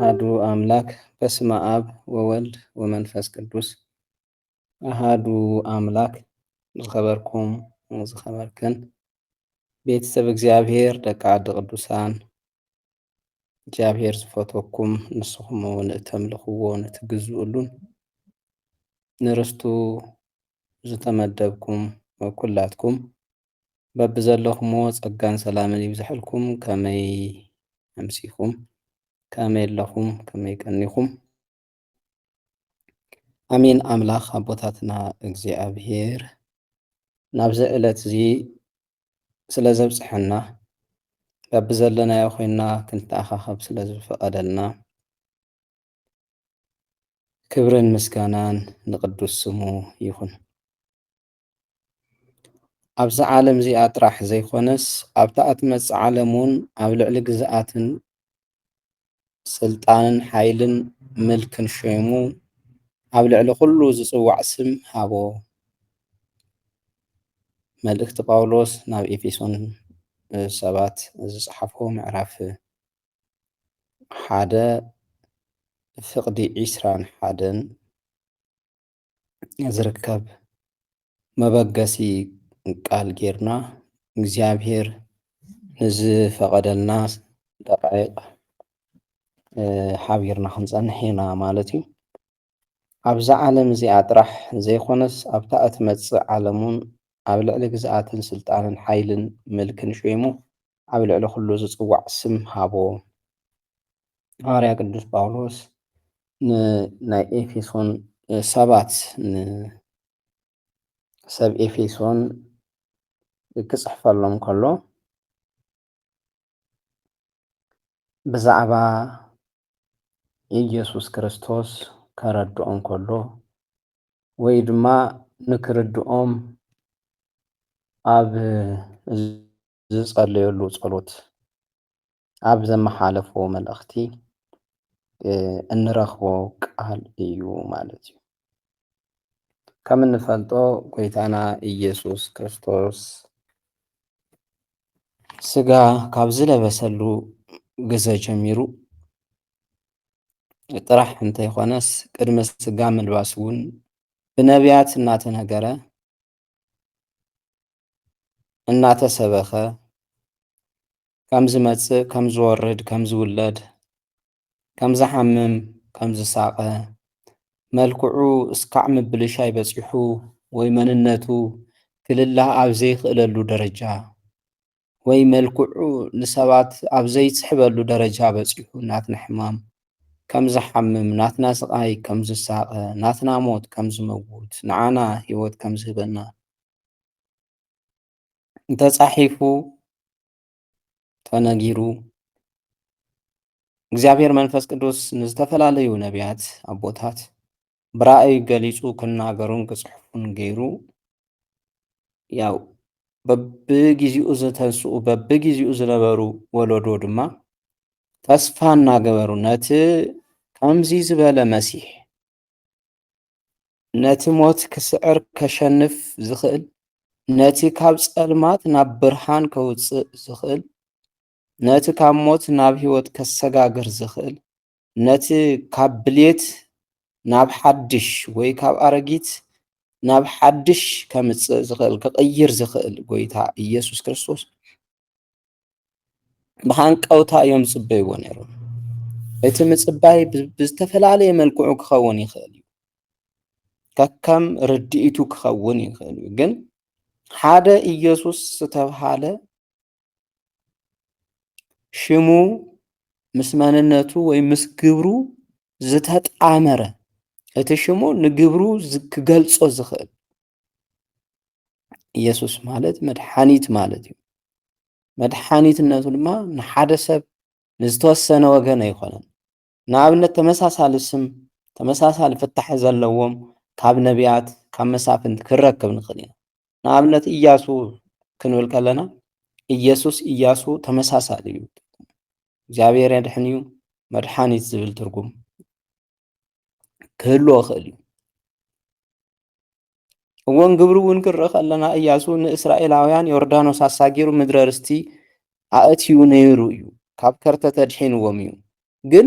አሃዱ አምላክ በስመ አብ ወወልድ ወመንፈስ ቅዱስ አሃዱ አምላክ። ዝኸበርኩም ዝኸበርክን ቤተሰብ እግዚአብሔር ደቂ ዓዲ ቅዱሳን እግዚአብሔር ዝፈተኩም ንስኹም እውን እተምልኽዎ ንትግዝኡሉን ንርስቱ ዝተመደብኩም ኩላትኩም በብዘለኹምዎ ጸጋን ሰላምን ይብዝሐልኩም። ከመይ ኣምሲኹም? ከመይ ኣለኹም? ከመይ ቀኒኹም? ኣሜን። ኣምላኽ ኣቦታትና እግዚኣብሔር ናብዚ ዕለት እዚ ስለ ዘብፅሐና በብዘለናዮ ኮይንና ክንተኣኻኸብ ስለ ዝፈቐደልና ክብርን ምስጋናን ንቅዱስ ስሙ ይኹን። ኣብዚ ዓለም እዚኣ ጥራሕ ዘይኮነስ ኣብታ እትመፅእ ዓለም እውን ኣብ ልዕሊ ግዝኣትን ስልጣንን ሓይልን ምልክን ሸይሙ ኣብ ልዕሊ ኩሉ ዝፅዋዕ ስም ሃቦ። መልእክቲ ጳውሎስ ናብ ኤፌሶን ሰባት ዝፀሓፎ ምዕራፍ 1 ፍቕዲ 21 ዝርከብ መበገሲ ቃል ጌርና እግዚኣብሔር ንዝፈቐደልና ደቃይቕ ሓቢርና ክንፀንሕ ኢና ማለት እዩ። ኣብዛ ዓለም እዚኣ ጥራሕ ዘይኮነስ ኣብታ እትመፅእ ዓለም እውን ኣብ ልዕሊ ግዝኣትን ስልጣንን ሓይልን ምልክን ሸይሙ ኣብ ልዕሊ ኩሉ ዝፅዋዕ ስም ሃቦ። ሐዋርያ ቅዱስ ጳውሎስ ናይ ኤፌሶን ሰባት ሰብ ኤፌሶን ክፅሕፈሎም ከሎ ብዛዕባ ኢየሱስ ክርስቶስ ከረድኦም ከሎ ወይ ድማ ንክርድኦም ኣብ ዝጸለየሉ ጸሎት ኣብ ዘመሓለፎ መልእኽቲ እንረኽቦ ቃል እዩ ማለት እዩ። ከም እንፈልጦ ጎይታና ኢየሱስ ክርስቶስ ስጋ ካብ ዝለበሰሉ ግዜ ጀሚሩ ጥራሕ እንተይኮነስ ቅድሚ ስጋ ምልባስ እውን ብነቢያት እናተነገረ እናተሰበኸ ከም ዝመጽእ ከም ዝወርድ ከም ዝውለድ ከም ዝሓምም ከም ዝሳቐ መልክዑ እስካዕ ምብልሻይ በፂሑ ወይ መንነቱ ክልላህ ኣብ ዘይኽእለሉ ደረጃ ወይ መልክዑ ንሰባት ኣብ ዘይትስሕበሉ ደረጃ በፂሑ ናትና ሕማም ከም ዝሓምም ናትና ስቃይ ከም ዝሳቐ ናትና ሞት ከም ዝመውት ንዓና ህይወት ከም ዝህበና እንተጻሒፉ ተነጊሩ እግዚአብሔር መንፈስ ቅዱስ ንዝተፈላለዩ ነቢያት ኣቦታት ብራእይ ገሊጹ ክናገሩን ክጽሕፉን ገይሩ ያው በብግዚኡ ዝተንስኡ በብግዚኡ ዝነበሩ ወለዶ ድማ ተስፋ እናገበሩ ነቲ ከምዚ ዝበለ መሲሕ ነቲ ሞት ክስዕር ከሸንፍ ዝኽእል ነቲ ካብ ጸልማት ናብ ብርሃን ከውፅእ ዝኽእል ነቲ ካብ ሞት ናብ ህይወት ከሰጋግር ዝኽእል ነቲ ካብ ብልየት ናብ ሓድሽ ወይ ካብ ኣረጊት ናብ ሓድሽ ከምጽእ ዝኽእል ክቕይር ዝኽእል ጎይታ ኢየሱስ ክርስቶስ ብሃንቀውታ እዮም ጽበይዎ ነይሮም። እቲ ምጽባይ ብዝተፈላለየ መልክዑ ክኸውን ይኽእል እዩ። ከከም ርድኢቱ ክኸውን ይኽእል እዩ። ግን ሓደ ኢየሱስ ዝተብሃለ ሽሙ ምስ መንነቱ ወይ ምስ ግብሩ ዝተጣመረ እቲ ሽሙ ንግብሩ ክገልጾ ዝኽእል ኢየሱስ ማለት መድሓኒት ማለት እዩ። መድሓኒትነቱ ድማ ንሓደ ሰብ ንዝተወሰነ ወገን ኣይኮነን። ንኣብነት ተመሳሳሊ ስም ተመሳሳሊ ፍታሕ ዘለዎም ካብ ነቢያት ካብ መሳፍንት ክንረክብ ንኽእል ኢና። ንኣብነት ኢያሱ ክንብል ከለና ኢየሱስ ኢያሱ ተመሳሳሊ እዩ። እግዚአብሔር ያድሕን እዩ መድሓኒት ዝብል ትርጉም ክህልዎ ይኽእል እዩ። እውን ግብሩ እውን ክንርኢ ከለና ኢያሱ ንእስራኤላውያን ዮርዳኖስ ኣሳጊሩ ምድረ ርስቲ ኣእትዩ ነይሩ እዩ። ካብ ከርተ ተድሒንዎም እዩ። ግን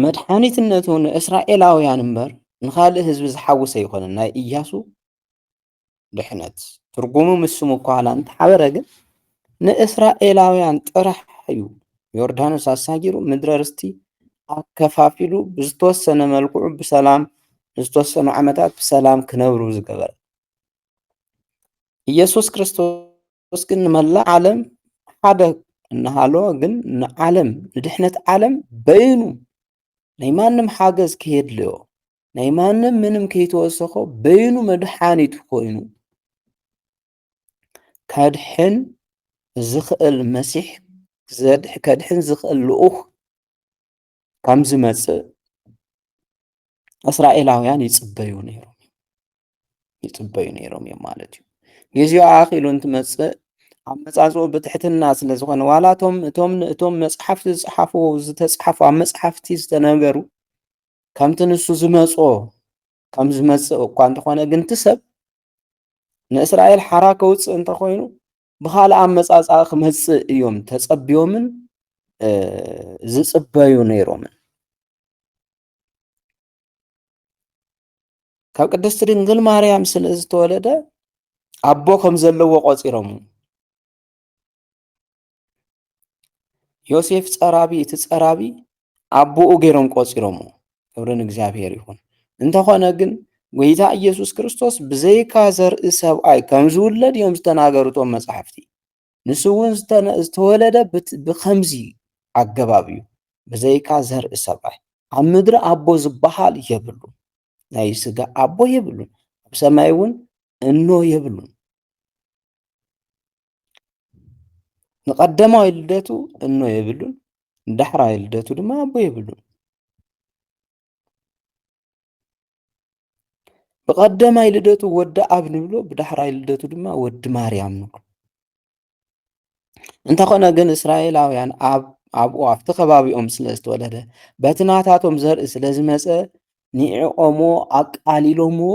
መድሓኒትነቱ ንእስራኤላውያን እምበር ንኻልእ ህዝቢ ዝሓውሰ ኣይኮነን። ናይ ኢያሱ ድሕነት ትርጉሙ ምስሙ እኳ ዋላ እንተሓበረ ግን ንእስራኤላውያን ጥራሕ እዩ። ዮርዳኖስ ኣሳጊሩ ምድረ ርስቲ ኣከፋፊሉ ብዝተወሰነ መልክዑ ብሰላም ንዝተወሰኑ ዓመታት ብሰላም ክነብሩ ዝገበረ ኢየሱስ ክርስቶስ ግን ንመላእ ዓለም ሓደ እናሃለወ ግን ንዓለም ንድሕነት ዓለም በይኑ ናይ ማንም ሓገዝ ከየድልዮ ናይ ማንም ምንም ከይተወሰኾ በይኑ መድሓኒት ኮይኑ ከድሕን ዝኽእል መሲሕ ከድሕን ዝኽእል ልኡኽ ከም ዝመጽእ እስራኤላውያን ይጽበዩ ነይሮም እዮም ማለት እዩ። ግዚኡ ኣኺሉ እንትመጽእ ኣመጻጽኡ ብትሕትና ስለ ዝኾነ ዋላ እቶም መጽሓፍቲ ዝጸሓፍዎ ዝተጻሓፉ ኣብ መጽሓፍቲ ዝተነገሩ ከምቲ ንሱ ዝመጾ ከም ዝመጽእ እኳ እንተኾነ ግን እቲ ሰብ ንእስራኤል ሓራ ከውፅእ እንተኾይኑ ብኻልእ ኣመጻጽኣ ክመጽእ እዮም ተጸቢዮምን ዝጽበዩ ነይሮምን። ካብ ቅድስቲ ድንግል ማርያም ስለ ዝተወለደ ኣቦ ከም ዘለዎ ቆፂሮም ዮሴፍ ጸራቢ እቲ ጸራቢ ኣቦኡ ገይሮም ቆፂሮም ክብሪ ንእግዚኣብሔር ይኹን። እንተኾነ ግን ጎይታ ኢየሱስ ክርስቶስ ብዘይካ ዘርኢ ሰብኣይ ከም ዝውለድ እዮም ዝተናገሩቶም መጻሕፍቲ። ንሱ እውን ዝተወለደ ብኸምዚ ኣገባብ እዩ ብዘይካ ዘርኢ ሰብኣይ። ኣብ ምድሪ ኣቦ ዝበሃል የብሉ ናይ ስጋ ኣቦ የብሉን ኣብ ሰማይ እውን እኖ የብሉን። ንቀዳማይ ልደቱ እኖ የብሉን ዳሕራይ ልደቱ ድማ ኣቦ የብሉን። ብቀዳማይ ልደቱ ወዲ ኣብ ንብሎ ብዳሕራይ ልደቱ ድማ ወዲ ማርያም ንብሎ። እንተኾነ ግን እስራኤላውያን ኣብኡ ኣብቲ ከባቢኦም ስለ ዝተወለደ በቲ ናታቶም ዘርኢ ስለ ዝመፀ ኒዕቆሞ ኣቃሊሎምዎ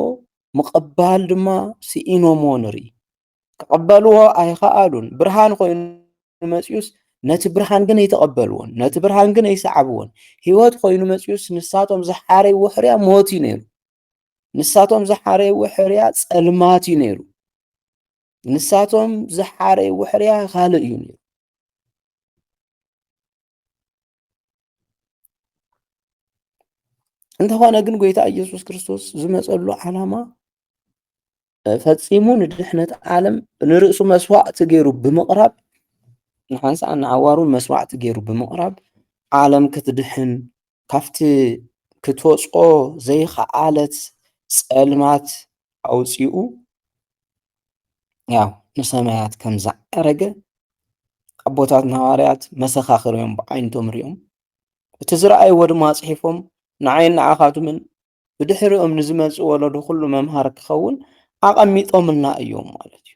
ምቕባል ድማ ስኢኖምዎ ንርኢ። ክቕበልዎ ኣይከኣሉን። ብርሃን ኮይኑ መፅዩስ ነቲ ብርሃን ግን ኣይተቐበልዎን፣ ነቲ ብርሃን ግን ኣይሰዓብዎን። ሂወት ኮይኑ መፅዩስ ንሳቶም ዝሓረይዎ ሕርያ ሞት እዩ ነይሩ። ንሳቶም ዝሓረይዎ ሕርያ ጸልማት እዩ ነይሩ። ንሳቶም ዝሓረይዎ ሕርያ ካልእ እዩ ነይሩ። እንተኾነ ግን ጎይታ ኢየሱስ ክርስቶስ ዝመፀሉ ዓላማ ፈጺሙ ንድሕነት ዓለም ንርእሱ መስዋዕቲ ገይሩ ብምቕራብ ንሓንሳእ ንዓዋሩን መስዋዕቲ ገይሩ ብምቕራብ ዓለም ክትድሕን ካብቲ ክትወፅኦ ዘይከኣለት ጸልማት ኣውፂኡ ያው ንሰማያት ከም ዘዓረገ ኣቦታት ሃዋርያት መሰኻኽር እዮም ብዓይነቶም ሪኦም እቲ ዝረኣይዎ ድማ ጽሒፎም ንዓይን ንዓኻትምን ብድሕሪኦም ንዝመጽእ ወለዶ ኩሉ መምሃር ክኸውን ኣቐሚጦምልና እዮም ማለት እዩ።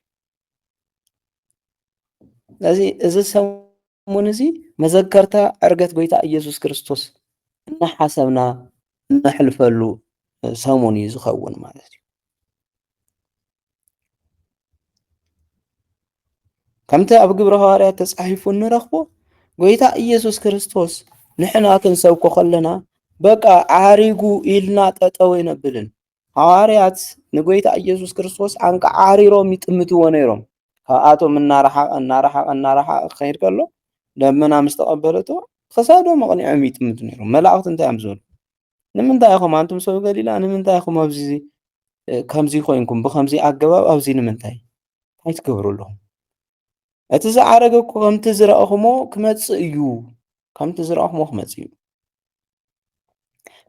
ስለዚ እዚ ሰሙን እዚ መዘከርታ ዕርገት ጎይታ ኢየሱስ ክርስቶስ እናሓሰብና ነሕልፈሉ ሰሙን እዩ ዝኸውን ማለት እዩ። ከምቲ ኣብ ግብረ ሃዋርያት ተጻሒፉ ንረኽቦ ጎይታ ኢየሱስ ክርስቶስ ንሕና ክንሰብኮ ከለና በቃ ዓሪጉ ኢልና ጠጠው ይነብልን። ሃዋርያት ንጎይታ ኢየሱስ ክርስቶስ አንካ ዓሪሮም ይጥምትዎ ነይሮም። ካብኣቶም እናረሓቐ ክኸይድ ከሎ ደመና ምስ ተቐበለቶ ክሳዶም ኣቕኒዖም ይጥምቱ ነይሮም። መላእኽቲ እንታይ እዮም ዝበሉ? ንምንታይ ኢኹም አንቱም ሰብ ገሊላ ንምንታይ ኢኹም ኣብዚ ከምዚ ኮይንኩም ብከምዚ ኣገባብ ኣብዚ ንምንታይ ትገብሩ ኣለኹም? እቲ ዝዓረገ እኮ ከምቲ ዝረአኹሞ ክመጽእ እዩ። ከምቲ ዝረአኹሞ ክመጽእ እዩ።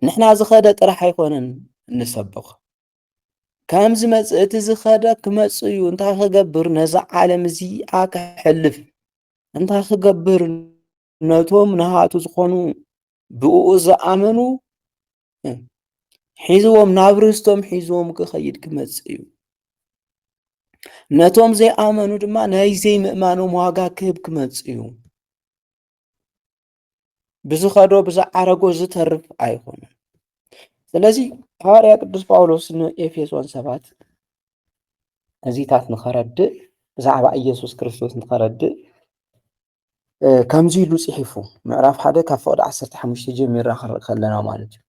ንሕና ዝኸደ ጥራሕ ኣይኮነን እንሰብኽ ከም ዝመጽእ እቲ ዝኸደ ክመጽእ እዩ። እንታይ ክገብር ነዛ ዓለም እዚኣ ክሕልፍ እንታይ ክገብር ነቶም ናሃቱ ዝኾኑ ብኡ ዝኣመኑ ሒዝዎም ናብ ርስቶም ሒዝዎም ክኸይድ ክመጽእ እዩ። ነቶም ዘይኣመኑ ድማ ናይ ዘይምእማኖም ዋጋ ክህብ ክመጽእ እዩ። ብዝኸዶ ብዝዓረጎ ዝተርፍ ኣይኮነን። ስለዚ ሃዋርያ ቅዱስ ጳውሎስ ንኤፌሶን ሰባት እዚታት ንኸረድእ ብዛዕባ ኢየሱስ ክርስቶስ ንኸረድእ ከምዚ ኢሉ ጽሒፉ ምዕራፍ 1 ካብ ፍቕዲ 15 ጀሚርና ክንርኢ ከለና ማለት እዩ።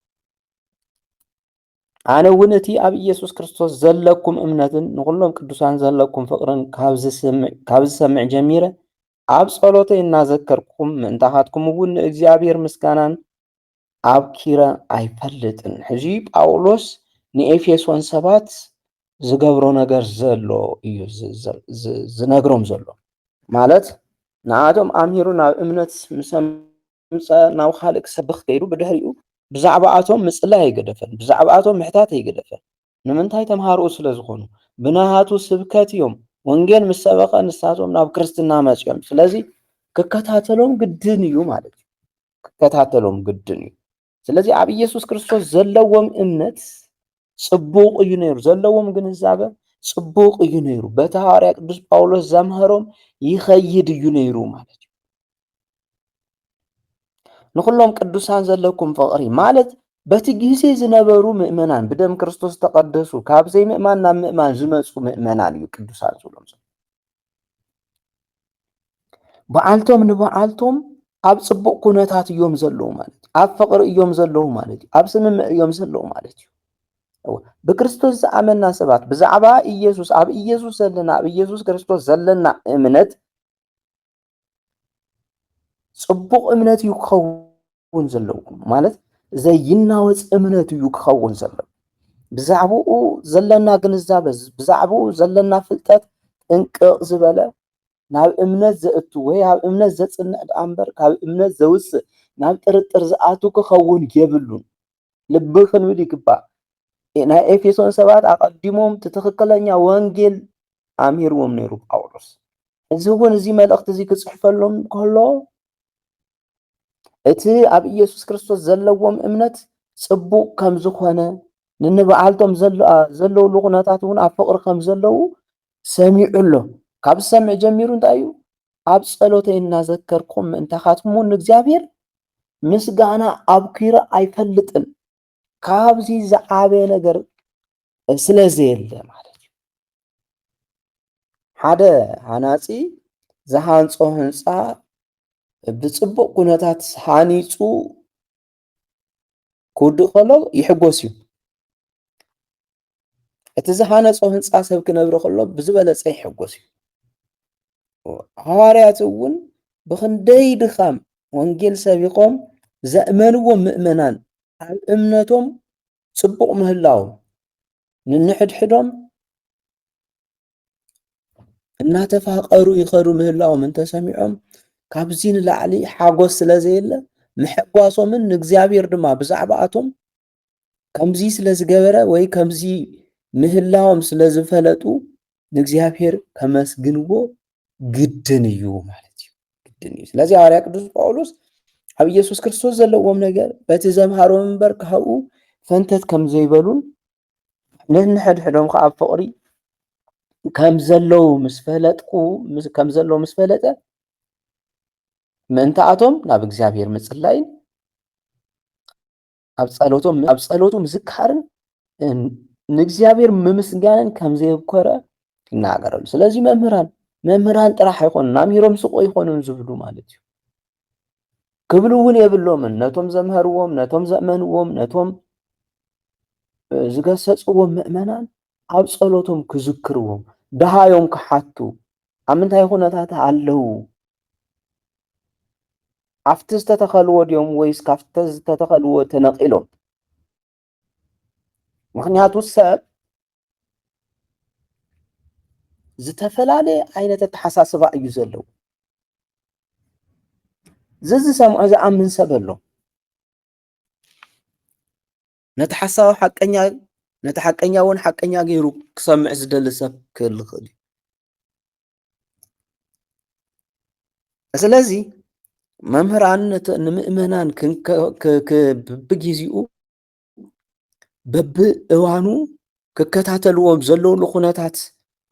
ኣነ እውን እቲ ኣብ ኢየሱስ ክርስቶስ ዘለኩም እምነትን ንኹሎም ቅዱሳን ዘለኩም ፍቕርን ካብ ዝሰምዕ ጀሚረ ኣብ ጸሎተይ እናዘከርኩም ምእንታኻትኩም እውን ንእግዚኣብሔር ምስጋናን ኣብኪረ ኣይፈልጥን። ሕጂ ጳውሎስ ንኤፌሶን ሰባት ዝገብሮ ነገር ዘሎ እዩ ዝነግሮም ዘሎ ማለት ንኣቶም ኣምሂሩ ናብ እምነት ምስ ምፀ ናብ ካልእ ክሰብኽ ከይዱ ብድሕሪኡ ብዛዕባ ኣቶም ምጽላይ ኣይገደፈን፣ ብዛዕባ ኣቶም ምሕታት ኣይገደፈን። ንምንታይ ተምሃርኡ ስለ ዝኾኑ ብናሃቱ ስብከት እዮም ወንጌል ምስ ሰበኸ ንሳቶም ናብ ክርስትና መጽዮም። ስለዚ ክከታተሎም ግድን እዩ ማለት እዩ። ክከታተሎም ግድን እዩ። ስለዚ ኣብ ኢየሱስ ክርስቶስ ዘለዎም እምነት ጽቡቕ እዩ ነይሩ፣ ዘለዎም ግንዛበ ጽቡቕ እዩ ነይሩ። በቲ ሐዋርያ ቅዱስ ጳውሎስ ዘምሃሮም ይኸይድ እዩ ነይሩ ማለት እዩ። ንኹሎም ቅዱሳን ዘለኩም ፍቕሪ ማለት በቲ ግዜ ዝነበሩ ምእመናን ብደም ክርስቶስ ተቐደሱ ካብ ዘይ ምእማን ናብ ምእማን ዝመፁ ምእመናን እዩ ቅዱሳን ዝብሎም ዘሎ። በዓልቶም ንበዓልቶም ኣብ ጽቡቕ ኩነታት እዮም ዘለዉ ማለት እዩ። ኣብ ፍቕሪ እዮም ዘለዉ ማለት እዩ። ኣብ ስምምዕ እዮም ዘለዉ ማለት እዩ። ብክርስቶስ ዝኣመና ሰባት ብዛዕባ ኢየሱስ ኣብ ኢየሱስ ዘለና ኣብ ኢየሱስ ክርስቶስ ዘለና እምነት ጽቡቕ እምነት እዩ ክኸውን ዘለዉ ማለት ዘይናወፅ እምነት እዩ ክኸውን ዘለዎ። ብዛዕባኡ ዘለና ግንዛበ ብዛዕባኡ ዘለና ፍልጠት ጥንቅቕ ዝበለ ናብ እምነት ዘእቱ ወይ ኣብ እምነት ዘጽንዕ ደኣ እምበር ካብ እምነት ዘውፅእ ናብ ጥርጥር ዝኣቱ ክኸውን የብሉን። ልቢ ክንብል ይግባእ። ናይ ኤፌሶን ሰባት ኣቐዲሞም ትክክለኛ ወንጌል ኣምሂርዎም ነይሩ ጳውሎስ። እዚ እውን እዚ መልእኽቲ እዚ ክጽሕፈሎም ከሎ እቲ ኣብ ኢየሱስ ክርስቶስ ዘለዎም እምነት ጽቡቕ ከም ዝኾነ ንንበዓልቶም ዘለውሉ ኩነታት እውን ኣብ ፍቕሪ ከም ዘለዉ ሰሚዑ ኣሎ። ካብ ዝሰምዕ ጀሚሩ እንታይ እዩ ኣብ ጸሎተይ እናዘከርኩም ምእንታኻትኩም ንእግዚኣብሔር ምስጋና ኣብኪረ ኣይፈልጥን። ካብዚ ዝዓበየ ነገር ስለዘየለ ማለት እዩ። ሓደ ሃናጺ ዝሃንጾ ህንፃ ብጽቡቕ ኩነታት ሃኒጹ ክውድእ ከሎ ይሕጎስ እዩ። እቲ ዝሃነጾ ህንፃ ሰብ ክነብር ከሎ ብዝበለፀ ይሕጎስ እዩ። ሐዋርያት እውን ብክንደይ ድኻም ወንጌል ሰቢኾም ዘእመንዎም ምእመናን ኣብ እምነቶም ጽቡቕ ምህላዎም ንንሕድሕዶም እናተፋቐሩ ይኸዱ ምህላዎም እንተሰሚዖም ካብዚ ንላዕሊ ሓጎስ ስለ ዘየለ ምሕጓሶምን ንእግዚኣብሔር ድማ ብዛዕባ ኣቶም ከምዚ ስለ ዝገበረ ወይ ከምዚ ምህላዎም ስለ ዝፈለጡ ንእግዚኣብሔር ከመስግንዎ ግድን እዩ ማለት እዩ። ግድን እዩ። ስለዚ ሐዋርያ ቅዱስ ጳውሎስ ኣብ ኢየሱስ ክርስቶስ ዘለዎም ነገር በቲ ዘምሃሮም እምበር ካብኡ ፈንተት ከም ዘይበሉን ነንሕድሕዶም ከዓ ኣብ ፍቕሪ ከም ዘለዉ ምስ ፈለጠ ምእንታኣቶም ናብ እግዚአብሔር ምጽላይን ኣብ ጸሎቱ ምዝካርን ንእግዚአብሔር ምምስጋንን ከም ዘየኮረ ይናገራሉ። ስለዚ መምህራን ጥራሕ አይኮኑን ኣምሂሮም ስቆ ይኮኑን ዝብሉ ማለት እዩ። ክብሉ እውን የብሎምን ነቶም ዘምሃርዎም ነቶም ዘእመንዎም ነቶም ዝገሰጽዎም ምእመናን ኣብ ጸሎቶም ክዝክርዎም ድሃዮም ክሓቱ ኣብ ምንታይ ኩነታት ኣለዉ ኣብቲ ዝተተኸልዎ ድዮም ወይስ ካብቲ ዝተተኸልዎ ተነቂሎም። ምክንያቱ ሰብ ዝተፈላለየ ዓይነት ኣተሓሳስባ እዩ ዘለዎ። ዝሰምዖ ዝኣምን ሰብ ኣሎ። ነቲ ሓሳብ ሓቀኛ እውን ሓቀኛ ገይሩ ክሰምዕ ዝደሊ ሰብ ክህሊ ይኽእል እዩ። ስለዚ መምህራን ንምእመናን በብግዚኡ በብእዋኑ ክከታተልዎም ዘለውሉ ኩነታት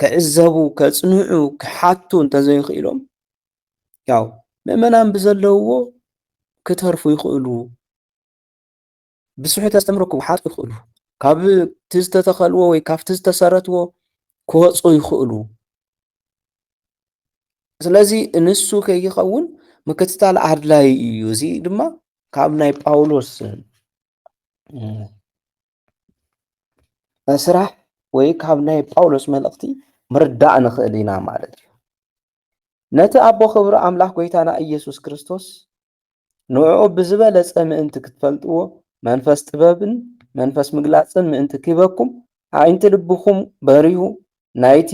ክዕዘቡ ከጽንዑ ክሓቱ እንተዘይኽኢሎም ያው ምእመናን ብዘለውዎ ክተርፉ ይኽእሉ፣ ብስሑት ኣስተምህሮ ክወሓጡ ይኽእሉ፣ ካብቲ ዝተተኸልዎ ወይ ካብቲ ዝተሰረትዎ ክወፁ ይኽእሉ። ስለዚ ንሱ ከይኸውን ምክትታል ኣድላይ እዩ። እዚ ድማ ካብ ናይ ጳውሎስ ስራሕ ወይ ካብ ናይ ጳውሎስ መልእኽቲ ምርዳእ ንኽእል ኢና ማለት እዩ። ነቲ ኣቦ ክብሪ ኣምላኽ ጎይታና ኢየሱስ ክርስቶስ ንዕኡ ብዝበለፀ ምእንቲ ክትፈልጥዎ መንፈስ ጥበብን መንፈስ ምግላፅን ምእንቲ ክህበኩም ኣዒንቲ ልብኹም በሪሁ ናይቲ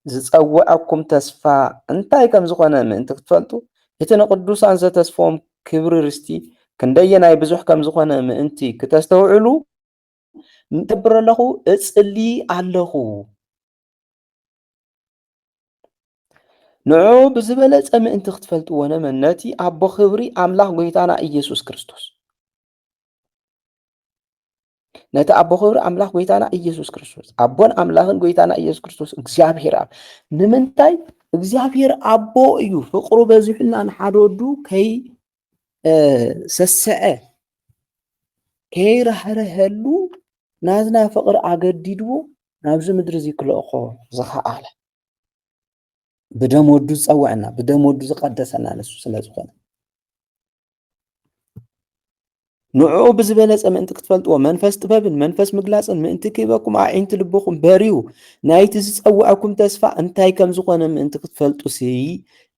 ዝፀውዐኩም ተስፋ እንታይ ከም ዝኾነ ምእንቲ ክትፈልጡ እቲ ንቅዱሳን ዘተስፎም ክብሪ ርስቲ ክንደየናይ ብዙሕ ከም ዝኾነ ምእንቲ ክተስተውዕሉ ንጥብር ኣለኹ እጽሊ ኣለኹ። ንዑ ብዝበለፀ ምእንቲ ክትፈልጥዎ ነመ ነቲ ኣቦ ክብሪ ኣምላኽ ጎይታና ኢየሱስ ክርስቶስ ነቲ ኣቦ ክብሪ ኣምላኽ ጎይታና ኢየሱስ ክርስቶስ ኣቦን ኣምላኽን ጎይታና ኢየሱስ ክርስቶስ እግዚኣብሔር ኣብ ንምንታይ እግዚኣብሔር ኣቦ እዩ ፍቅሩ በዚሑና ንሓደ ወዱ ከይ ሰስዐ ከይረህረሀሉ ናዝና ፍቅሪ ኣገዲድዎ ናብዚ ምድሪ እዚ ክልእኮ ዝኸኣለ ብደም ወዱ ዝፀውዐና ብደም ወዱ ዝቀደሰና ንሱ ስለ ዝኾነ ንዕኡ ብዝበለፀ ምእንቲ ክትፈልጥዎ መንፈስ ጥበብን መንፈስ ምግላፅን ምእንቲ ክህበኩም ኣዒንቲ ልብኹም በሪሁ ናይቲ ዝፀውዐኩም ተስፋ እንታይ ከም ዝኾነ ምእንቲ ክትፈልጡ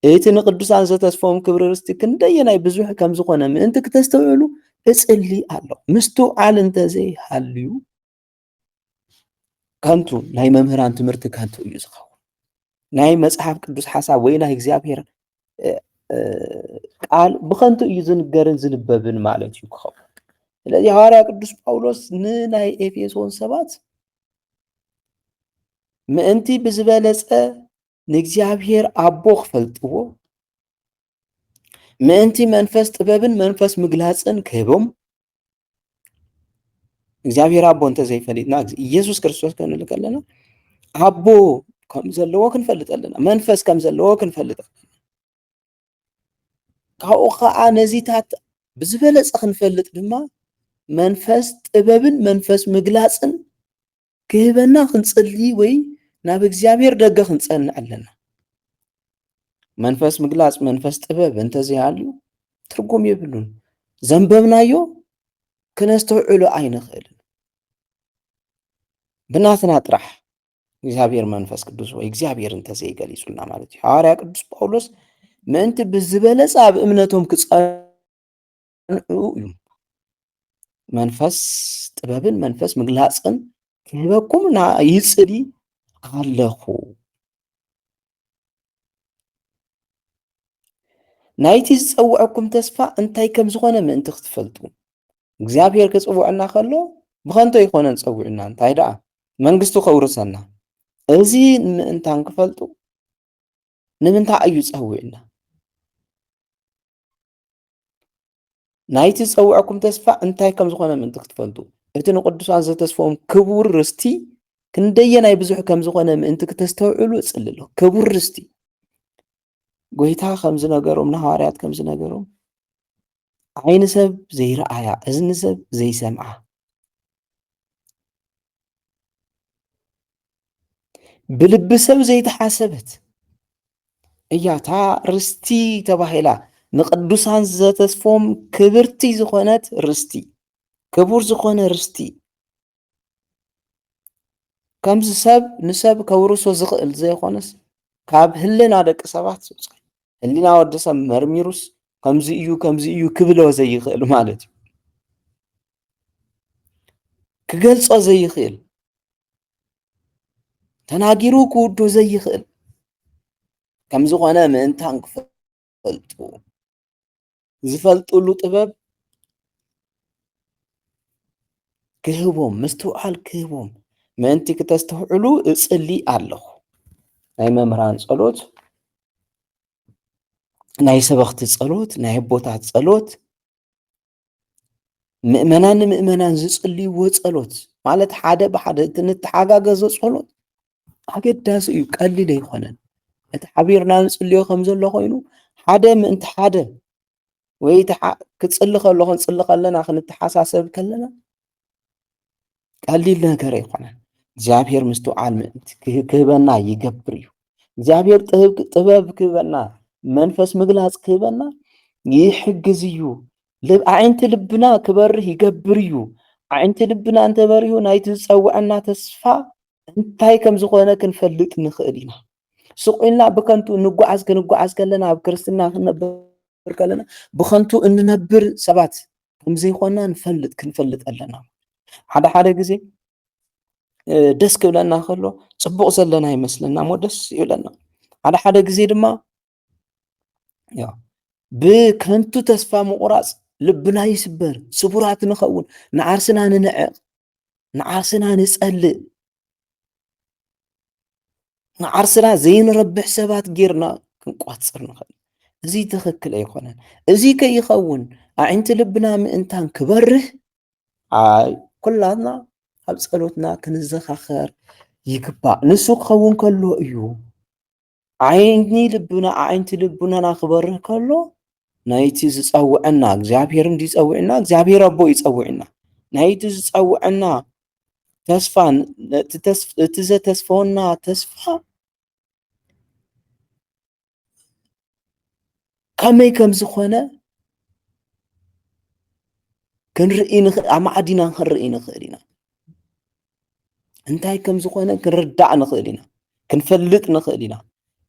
እቲ ንቅዱሳን ዘተስፎም ክብሪ ርስቲ ክንደየናይ ብዙሕ ከም ዝኾነ ምእንቲ ክተስተውዕሉ እጽሊ ኣሎ። ምስትውዓል እንተዘይሃልዩ ከንቱ ናይ መምህራን ትምህርቲ ከንቱ እዩ ዝኸውን። ናይ መፅሓፍ ቅዱስ ሓሳብ ወይ ናይ እግዚኣብሔር ቃል ብከንቱ እዩ ዝንገርን ዝንበብን ማለት እዩ ክኸውን። ስለዚ ሐዋርያ ቅዱስ ጳውሎስ ንናይ ኤፌሶን ሰባት ምእንቲ ብዝበለፀ ንእግዚኣብሔር ኣቦ ክፈልጥዎ ምእንቲ መንፈስ ጥበብን መንፈስ ምግላፅን ክህቦም እግዚአብሔር ኣቦ እንተዘይፈሊጥና ኢየሱስ ክርስቶስ ክንብል ከለና ኣቦ ከም ዘለዎ ክንፈልጥ ኣለና መንፈስ ከም ዘለዎ ክንፈልጥ ካብኡ ከዓ ነዚታት ብዝበለፀ ክንፈልጥ ድማ መንፈስ ጥበብን መንፈስ ምግላፅን ክህበና ክንጽሊ ወይ ናብ እግዚአብሔር ደገ ክንጸንዕ ኣለና። መንፈስ ምግላፅ መንፈስ ጥበብ እንተዘይሃልዩ ትርጉም የብሉን። ዘንበብናዮ ክነስተውዕሎ ኣይንኽእልን። ብናትና ጥራሕ እግዚአብሔር መንፈስ ቅዱስ ወይ እግዚአብሔር እንተዘይገሊጹልና ማለት እዩ። ሐዋርያ ቅዱስ ጳውሎስ ምእንቲ ብዝበለፀ ኣብ እምነቶም ክጸንዑ እዩ መንፈስ ጥበብን መንፈስ ምግላፅን ክህበኩም ይጽሊ ኣለኹ። ናይቲ ዝፀውዐኩም ተስፋ እንታይ ከም ዝኾነ ምእንቲ ክትፈልጡ እግዚአብሔር ክፅውዐና ከሎ ብኸንቶ ይኮነን ፀዊዕና እንታይ ደኣ መንግስቱ ከውርሰና እዚ ምእንታን ክፈልጡ ንምንታይ እዩ ፀዊዕና ናይቲ ዝፀውዐኩም ተስፋ እንታይ ከም ዝኾነ ምእንቲ ክትፈልጡ እቲ ንቅዱሳን ዘተስፎም ክቡር ርስቲ ክንደየናይ ብዙሕ ከም ዝኾነ ምእንቲ ክተስተውዕሉ እጽሊ ኣለኹ። ክቡር ርስቲ ጎይታ ከም ዝነገሮም ንሐዋርያት ከም ዝነገሮም ዓይኒ ሰብ ዘይረኣያ እዝኒ ሰብ ዘይሰምዓ ብልቢ ሰብ ዘይተሓሰበት እያ እታ ርስቲ ተባሂላ ንቅዱሳን ዘተስፎም ክብርቲ ዝኾነት ርስቲ ክቡር ዝኾነ ርስቲ ከምዚ ሰብ ንሰብ ከውርሶ ዝኽእል ዘይኾነስ ካብ ህሊና ደቂ ሰባት ህሊና ወዲ ሰብ መርሚሩስ ከምዚ እዩ ክብሎ ዘይኽእል ማለት እዩ። ክገልጾ ዘይኽእል ተናጊሩ ክውዶ ዘይኽእል ከም ዝኾነ ምእንታን ክፈልጡ ዝፈልጡሉ ጥበብ ክህቦም ምስትውዓል ክህቦም ምእንቲ ክተስተውዕሉ እጽሊ ኣለኹ። ናይ መምህራን ጸሎት ናይ ሰበኽቲ ጸሎት ናይ ኣቦታት ጸሎት ምእመናን ንምእመናን ዝጽልይዎ ጸሎት ማለት ሓደ ብሓደ እንትንተሓጋገዞ ጸሎት ኣገዳሲ እዩ። ቀሊል ኣይኮነን። እቲ ሓቢርና ንጽልዮ ከም ዘሎ ኮይኑ ሓደ ምእንቲ ሓደ ወይ ክጽሊ ከሎ ክንጽሊ ከለና ክንተሓሳሰብ ከለና ቀሊል ነገር ኣይኮነን። እግዚአብሔር ምስትውዓል ምእንቲ ክህበና ይገብር እዩ። እግዚአብሔር ጥበብ ክህበና መንፈስ ምግላፅ ክህበና ይሕግዝ እዩ። ኣዒንቲ ልብና ክበርህ ይገብር እዩ። ኣዒንቲ ልብና እንተበሪሁ ናይቲ ዝፀውዐና ተስፋ እንታይ ከም ዝኾነ ክንፈልጥ ንኽእል ኢና። ስቑኢልና ብከንቱ ክንጓዓዝ ከለና ኣብ ክርስትና ክንነብር ከለና ብከንቱ እንነብር ሰባት ከምዘይኮንና ክንፈልጥ ኣለና። ሓደ ግዜ ደስ ክብለና ከሎ ፅቡቕ ዘለና ይመስለና እሞ ደስ ይብለና። ሓደ ግዜ ድማ ብከንቱ ተስፋ ምቑራፅ ልብና ይስበር፣ ስቡራት ንኸውን፣ ንዓርስና ንንዕቕ፣ ንዓርስና ንፀልእ፣ ንዓርስና ዘይንረብሕ ሰባት ጌርና ክንቋፅር ንኽእል። እዚ ትኽክል ኣይኮነን። እዚ ከይኸውን ኣዒንቲ ልብና ምእንታን ክበርህ ኩላትና ኣብ ፀሎትና ክንዘኻኸር ይግባእ። ንሱ ክኸውን ከሎ እዩ ኣዒንቲ ልቡናና ክበርህ ከሎ ናይቲ ዝፀውዐና እግዚኣብሔር እንዲፀውዕና እግዚኣብሔር ኣቦ ይፀውዕና። ናይቲ ዝፀውዐና ተስፋ እቲ ዘተስፈወና ተስፋ ከመይ ከም ዝኾነ ክንርኢ ንኽእል፣ ኣብ ማዕዲና ክንርኢ ንኽእል ኢና። እንታይ ከም ዝኾነ ክንርዳእ ንኽእል ኢና፣ ክንፈልጥ ንኽእል ኢና።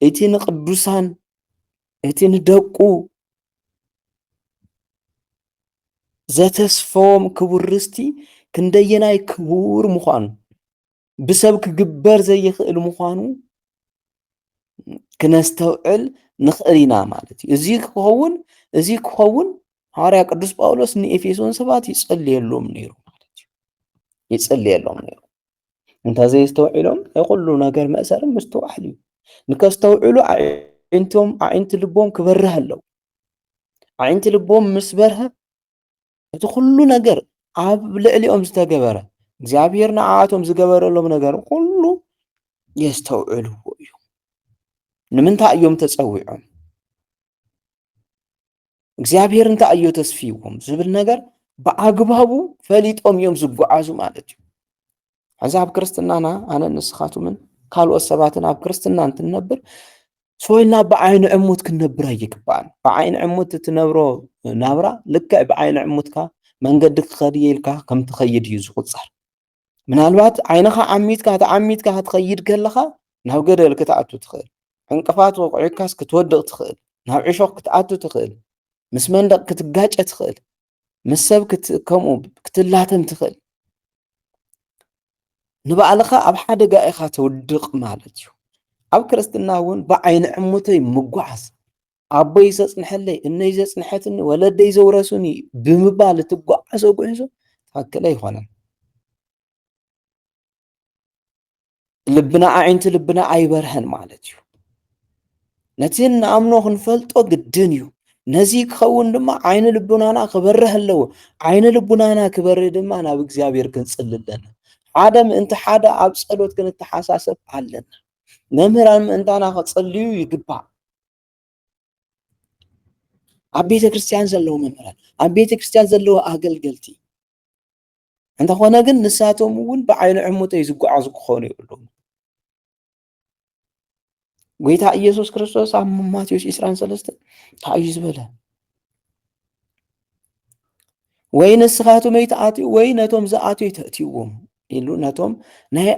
እቲ ንቅዱሳን እቲ ንደቁ ዘተስፈዎም ክቡር ርስቲ ክንደየናይ ክቡር ምዃኑ ብሰብ ክግበር ዘይኽእል ምዃኑ ክነስተውዕል ንኽእል ኢና ማለት እዩ። እዚ ክኸውን ሐዋርያ ቅዱስ ጳውሎስ ንኤፌሶን ሰባት ይጸልየሎም ነይሩ ማለት እዩ። ይጸልየሎም ነይሩ እንተዘይስተውዒሎም ኩሉ ነገር መእሰርን ምስትዋሕል እዩ። ንከስተውዕሉ ኣዒንቲ ልቦም ክበርህ ኣለዎ። ኣዒንቲ ልቦም ምስ በርሀ እቲ ኩሉ ነገር ኣብ ልዕሊኦም ዝተገበረ እግዚኣብሔር ንዓኣቶም ዝገበረሎም ነገር ኩሉ የስተውዕልዎ እዩ። ንምንታይ እዮም ተፀዊዖም? እግዚኣብሔር እንታይ እዩ ተስፊዎም ዝብል ነገር ብኣግባቡ ፈሊጦም እዮም ዝጓዓዙ ማለት እዩ። ሕዚ ኣብ ክርስትናና ኣነ ንስኻትምን ካልኦት ሰባትን ኣብ ክርስትና እንትንነብር ሰወይልና ብዓይኒ ዕሙት ክንነብር ኣይግባእን። ብዓይኒ ዕሙት እትነብሮ ናብራ ልክዕ ብዓይኒ ዕሙትካ መንገዲ ክኸድ ኢልካ ከም ትኸይድ እዩ ዝቁፀር። ምናልባት ዓይንኻ ዓሚትካ ክትኸይድ ከለኻ ናብ ገደል ክትኣቱ ትኽእል፣ ዕንቅፋት ወቂዕካስ ክትወድቕ ትኽእል፣ ናብ ዕሾኽ ክትኣቱ ትኽእል፣ ምስ መንደቕ ክትጋጨ ትኽእል፣ ምስ ሰብ ከምኡ ክትላተም ትኽእል። ንባዕልኻ ኣብ ሓደጋ ኢኻ ተውድቕ ማለት እዩ። ኣብ ክርስትና እውን ብዓይኒ ዕሙተይ ምጓዓዝ ኣቦይ ዘፅንሐለይ እነይ ዘፅንሐትኒ ወለደይ ዘውረሱኒ ብምባል እትጓዓዞ ጉዕዞ ትክክል ኣይኮነን። ልብና ኣዒንቲ ልብና ኣይበርሀን ማለት እዩ። ነቲ ንኣምኖ ክንፈልጦ ግድን እዩ። ነዚ ክኸውን ድማ ዓይኒ ልቡናና ክበርህ ኣለዎ። ዓይኒ ልቡናና ክበርህ ድማ ናብ እግዚኣብሔር ክንፅሊ ኣለና። ሓደ ምእንቲ ሓደ ኣብ ፀሎት ክንተሓሳሰብ ኣለና። መምህራን ምእንታና ክፅልዩ ይግባእ። ኣብ ቤተ ክርስቲያን ዘለዉ መምህራን፣ ኣብ ቤተ ክርስቲያን ዘለዉ ኣገልገልቲ እንተኾነ ግን ንሳቶም እውን ብዓይኒ ዕሙተይ ዝጓዓዙ ክኾኑ ይብሎም። ጎይታ ኢየሱስ ክርስቶስ ኣብ ማቴዎስ 23 እንታይ እዩ ዝበለ? ወይ ንስኻትም ኣይተኣትዩ ወይ ነቶም ዝኣትዩ ተእትይዎም ኢሉ ነቶም ናይ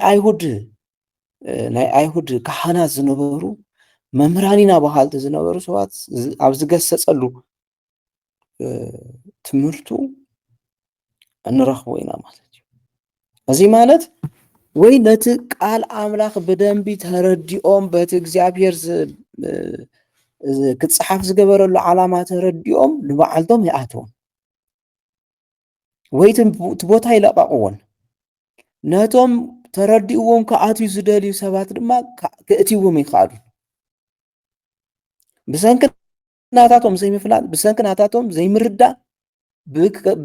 ኣይሁድ ካህናት ዝነበሩ መምህራን ኢና ባሃልቲ ዝነበሩ ሰባት ኣብ ዝገሰፀሉ ትምህርቱ እንረኽቦ ኢና ማለት እዩ። እዚ ማለት ወይ ነቲ ቃል ኣምላኽ ብደንቢ ተረዲኦም በቲ እግዚኣብሔር ክፅሓፍ ዝገበረሉ ዓላማ ተረዲኦም ንባዓልቶም ይኣትዎም፣ ወይ እቲ ቦታ ይለቃቅዎን። ነቶም ተረዲእዎም ከኣትዩ ዝደልዩ ሰባት ድማ ክእትይዎም ይኽኣሉ። ብሰንኪ ናታቶም ዘይምፍላጥ፣ ብሰንኪ ናታቶም ዘይምርዳእ፣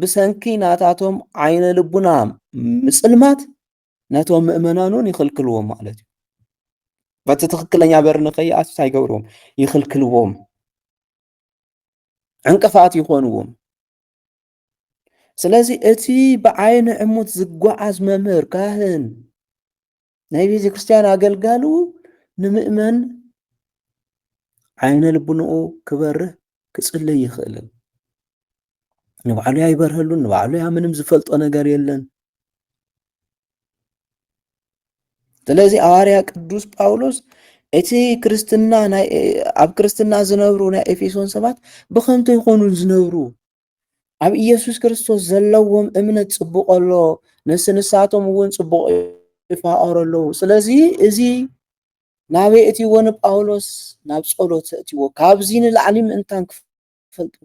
ብሰንኪ ናታቶም ዓይነ ልቡና ምፅልማት ነቶም ምእመናን እውን ይኽልክልዎም ማለት እዩ። በቲ ትክክለኛ በር ንኸይኣትዩ እንታይ ይገብርዎም? ይኽልክልዎም፣ ዕንቅፋት ይኾንዎም። ስለዚ እቲ ብዓይኒ ዕሙት ዝጓዓዝ መምህር፣ ካህን፣ ናይ ቤተ ክርስቲያን ኣገልጋሉ ንምእመን ዓይነ ልቡንኡ ክበርህ ክጽልይ ይኽእልን ንባዕሉ ኣይበርሀሉን ንባዕሉ ምንም ዝፈልጦ ነገር የለን። ስለዚ ሐዋርያ ቅዱስ ጳውሎስ እቲ ክርስትና ኣብ ክርስትና ዝነብሩ ናይ ኤፌሶን ሰባት ብኸምቶ ይኾኑ ዝነብሩ ኣብ ኢየሱስ ክርስቶስ ዘለዎም እምነት ጽቡቕ ኣሎ፣ ንስንሳቶም እውን ጽቡቕ ይፋቐሩ ኣለዉ። ስለዚ እዚ ናበይ እትይዎ ንጳውሎስ ናብ ጸሎት እትይዎ ካብዚ ንላዕሊ ምእንታን ክፈልጡ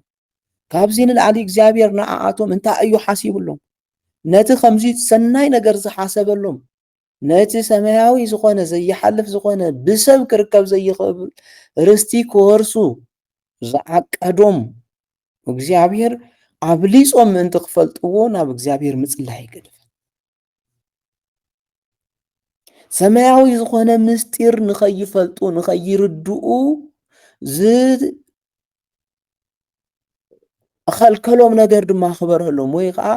ካብዚ ንላዕሊ እግዚኣብሔር ንዓኣቶም እንታይ እዩ ሓሲቡሎም ነቲ ከምዚ ሰናይ ነገር ዝሓሰበሎም ነቲ ሰማያዊ ዝኾነ ዘይሓልፍ ዝኾነ ብሰብ ክርከብ ዘይኽእል ርስቲ ክወርሱ ዝዓቀዶም እግዚአብሔር ኣብሊጾም ምእንቲ ክፈልጥዎ ናብ እግዚአብሔር ምጽላይ ይገድፍ። ሰማያዊ ዝኾነ ምስጢር ንኸይፈልጡ ንኸይርድኡ ዝኸልከሎም ነገር ድማ ክበርህሎም ወይ ከዓ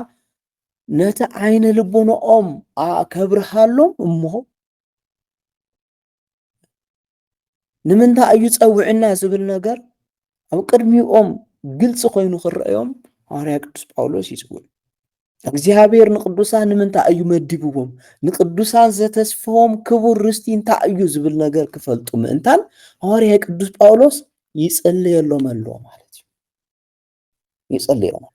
ነቲ ዓይነ ልቦንኦም ከብርሃሎም እሞ ንምንታይ እዩ ፀውዕና ዝብል ነገር ኣብ ቅድሚኦም ግልፂ ኮይኑ ክረአዮም ሐዋርያ ቅዱስ ጳውሎስ ይጽውዕ። እግዚአብሔር ንቅዱሳን ንምንታይ እዩ መዲብዎም ንቅዱሳን ዘተስፈዎም ክቡር ርስቲ እንታይ እዩ ዝብል ነገር ክፈልጡ ምእንታን ሐዋርያ ቅዱስ ጳውሎስ ይጸልየሎም ኣሎ ማለት እዩ። ይጸልየሎም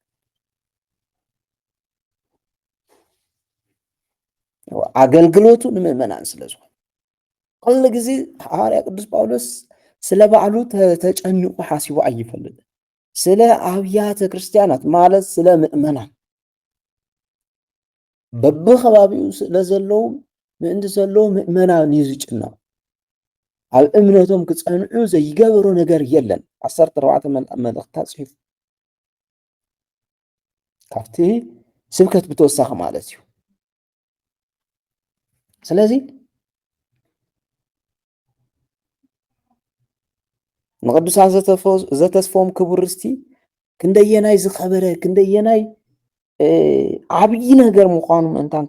ኣገልግሎቱ ንምእመናን ስለዝኾነ ኩሉ ግዜ ሐዋርያ ቅዱስ ጳውሎስ ስለ ባዕሉ ተጨኒቁ ሓሲቡ ኣይፈልጥን። ስለ ኣብያተ ክርስቲያናት ማለት ስለ ምእመናን በብኸባቢኡ ስለ ዘለዉ ምእንቲ ዘለዉ ምእመናን እዩ ዝጭነቕ። ኣብ እምነቶም ክጸንዑ ዘይገብሮ ነገር የለን። 14 መልእኽትታት ጽሒፉ ካብቲ ስብከት ብተወሳኺ ማለት እዩ። ስለዚ ንቅዱሳን ዘተስፎም ክቡር ርስቲ ክንደየናይ ዝኸበረ ክንደየናይ ዓብዪ ነገር ምዃኑ ምእንታን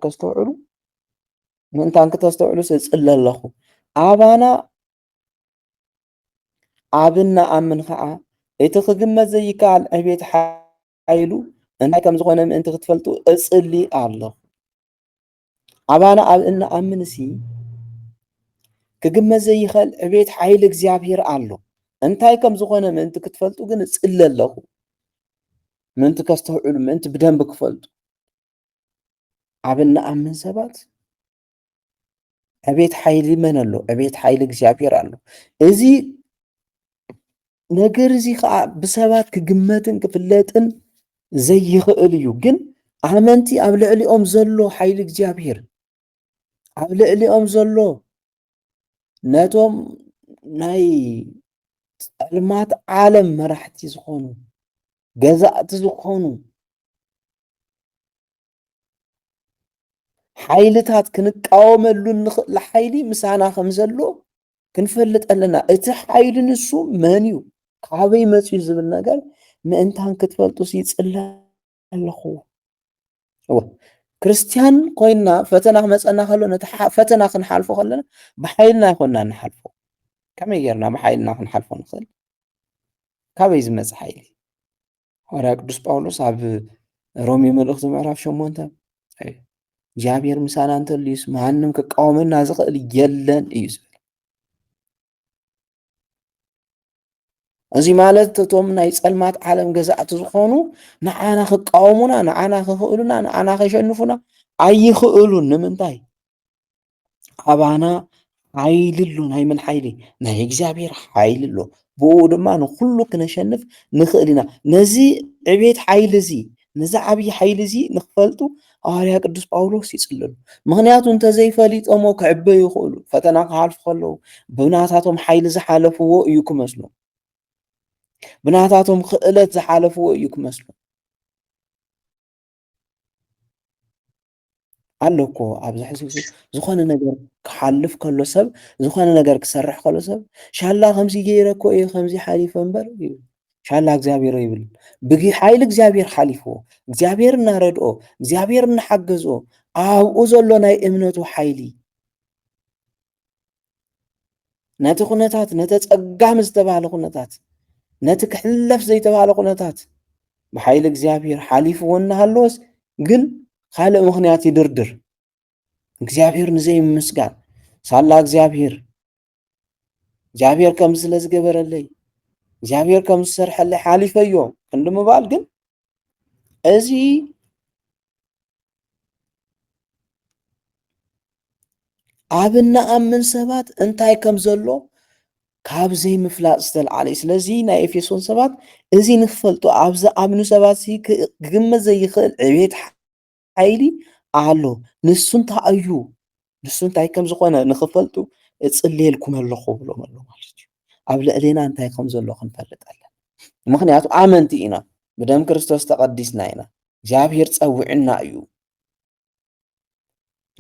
ከተስተውዕሉ ስጽሊ ኣለኹ። ኣባና ኣብና ኣምን ከዓ እቲ ክግመት ዘይከኣል ዕቤት ሓይሉ እንታይ ከም ዝኾነ ምእንቲ ክትፈልጡ እጽሊ ኣለኹ። ኣባና ኣብ እንኣምን እሲ ክግመት ዘይኽእል ዕቤት ሓይሊ እግዚአብሔር ኣሎ። እንታይ ከም ዝኾነ ምእንቲ ክትፈልጡ ግን እጽሊ ኣለኹ። ምእንቲ ከስተውዕሉ ምእንቲ ብደንቢ ክፈልጡ ኣብ እንኣምን ሰባት ዕቤት ሓይሊ መን ኣሎ? ዕቤት ሓይሊ እግዚአብሔር ኣሎ። እዚ ነገር እዚ ከዓ ብሰባት ክግመትን ክፍለጥን ዘይኽእል እዩ። ግን ኣመንቲ ኣብ ልዕሊኦም ዘሎ ሓይሊ እግዚአብሔር ኣብ ልዕሊኦም ዘሎ ነቶም ናይ ጸልማት ዓለም መራሕቲ ዝኾኑ ገዛእቲ ዝኾኑ ሓይልታት ክንቃወመሉ ንኽእል ሓይሊ ምሳና ከም ዘሎ ክንፈልጥ ኣለና። እቲ ሓይሊ ንሱ መን እዩ ካበይ መፅኡ ዝብል ነገር ምእንታን ክትፈልጡ ይጽሊ ኣለኹ። ክርስቲያን ኮይና ፈተና ክመፀና ከሎ ነቲ ፈተና ክንሓልፎ ከለና ብሓይልና ይኮንና ንሓልፎ። ከመይ ጌርና ብሓይልና ክንሓልፎ ንኽእል? ካበይ ዝመጽእ ሓይሊ? ሐዋርያ ቅዱስ ጳውሎስ ኣብ ሮሜ መልእኽቲ ምዕራፍ 8 እግዚአብሔር ምሳና እንተልዩስ ማንም ክቃወመና ዝኽእል የለን እዩ ዝብል። እዚ ማለት እቶም ናይ ጸልማት ዓለም ገዛእቲ ዝኾኑ ንዓና ክቃወሙና ንዓና ክኽእሉና ንዓና ከሸንፉና ኣይኽእሉን። ንምንታይ? ኣባና ሓይሊ ኣሎ። ናይ መን ሓይሊ? ናይ እግዚአብሔር ሓይሊ ኣሎ። ብኡ ድማ ንኩሉ ክነሸንፍ ንኽእል ኢና። ነዚ ዕቤት ሓይሊ እዚ ነዚ ዓብዪ ሓይሊ እዚ ንኽፈልጡ ሐዋርያ ቅዱስ ጳውሎስ ይጽልሉ። ምክንያቱ እንተዘይፈሊጦሞ ክዕበዩ ይኽእሉ። ፈተና ክሓልፉ ከለዉ ብናታቶም ሓይሊ ዝሓለፍዎ እዩ ክመስሉ፣ ብናታቶም ክእለት ዝሓለፍዎ እዩ ክመስሉ ኣሎ እኮ ኣብዚ ሕዚ ዝኾነ ነገር ክሓልፍ ከሎ ሰብ ዝኾነ ነገር ክሰርሕ ከሎ ሰብ ሻላ ከምዚ ገይረ እኮ እየ ከምዚ ሓሊፈ እምበር እዩ ሻላ እግዚአብሔር ይብል። ብሓይሊ እግዚአብሔር ሓሊፍዎ እግዚአብሔር እናረድኦ እግዚአብሔር እናሓገዝኦ ኣብኡ ዘሎ ናይ እምነቱ ሓይሊ ነቲ ኩነታት ነቲ ጸጋም ዝተባሃለ ኩነታት ነቲ ክሕለፍ ዘይተባሃለ ኩነታት ብሓይሊ እግዚኣብሔር ሓሊፍዎ እናሃለወስ ግን ካልእ ምኽንያት ይድርድር። እግዚኣብሔር ንዘይምምስጋን ሳላ እግዚኣብሔር ከም ስለ ዝገበረለይ እግዚኣብሔር ከም ዝሰርሐለይ ሓሊፈዮ ክንዲ ምባል ግን እዚ ኣብ እንኣምን ሰባት እንታይ ከም ዘሎ ካብ ዘይምፍላጥ ዝተልዓለ እዩ። ስለዚ ናይ ኤፌሶን ሰባት እዚ ንክፈልጡ ኣብ ዝኣምኑ ሰባት ክግመት ዘይኽእል ዕቤት ሓይሊ ኣሎ። ንሱ እንታይ እዩ ንሱ እንታይ ከም ዝኾነ ንክፈልጡ እጽልየልኩም ኣለኹ ብሎም ኣሎ ማለት እዩ። ኣብ ልዕልና እንታይ ከም ዘሎ ክንፈልጥ ኣለና። ምክንያቱ ኣመንቲ ኢና፣ ብደም ክርስቶስ ተቐዲስና ኢና፣ እግዚኣብሔር ፀዊዕና እዩ፣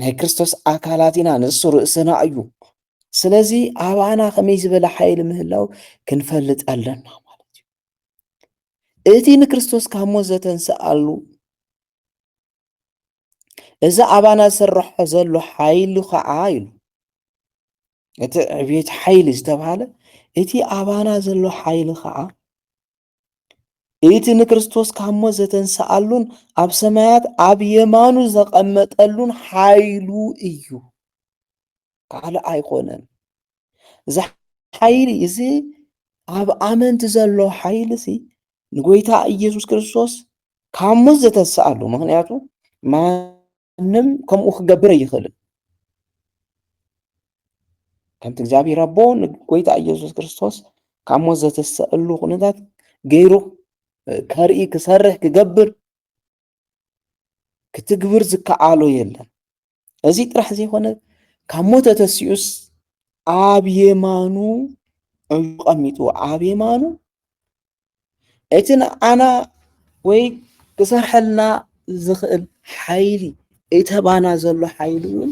ናይ ክርስቶስ ኣካላት ኢና፣ ንሱ ርእስና እዩ። ስለዚ ኣባና ከመይ ዝበለ ሓይሊ ምህላው ክንፈልጥ ኣለና ማለት እዩ። እቲ ንክርስቶስ ካብ ሞት ዘተንስኣሉ እዚ ኣባና ዝሰርሖ ዘሎ ሓይሊ ከዓ ኢሉ እቲ ዕብየት ሓይሊ ዝተባሃለ እቲ ኣባና ዘሎ ሓይሊ ከዓ እቲ ንክርስቶስ ካብ ሞት ዘተንስኣሉን ኣብ ሰማያት ኣብ የማኑ ዘቐመጠሉን ሓይሉ እዩ፣ ካልእ ኣይኮነን። እዚ ሓይሊ እዚ ኣብ ኣመንቲ ዘሎ ሓይሊ እዚ ንጎይታ ኢየሱስ ክርስቶስ ካብ ሞት ዘተንስኣሉ፣ ምክንያቱ ማንም ከምኡ ክገብር ኣይኽእልን። ከምቲ እግዚኣብሔር ኣቦ ንጎይታ ኢየሱስ ክርስቶስ ካብ ሞት ዘተንስአሉ ኩነታት ገይሩ ከርኢ ክሰርሕ ክገብር ክትግብር ዝከኣሎ የለን። እዚ ጥራሕ ዘይኮነ ካብ ሞት ተተሲኡስ ኣብ የማኑ ቀሚጡ ኣብ የማኑ እቲ ንዓና ወይ ክሰርሐልና ዝኽእል ሓይሊ እተባና ዘሎ ሓይሊ እውን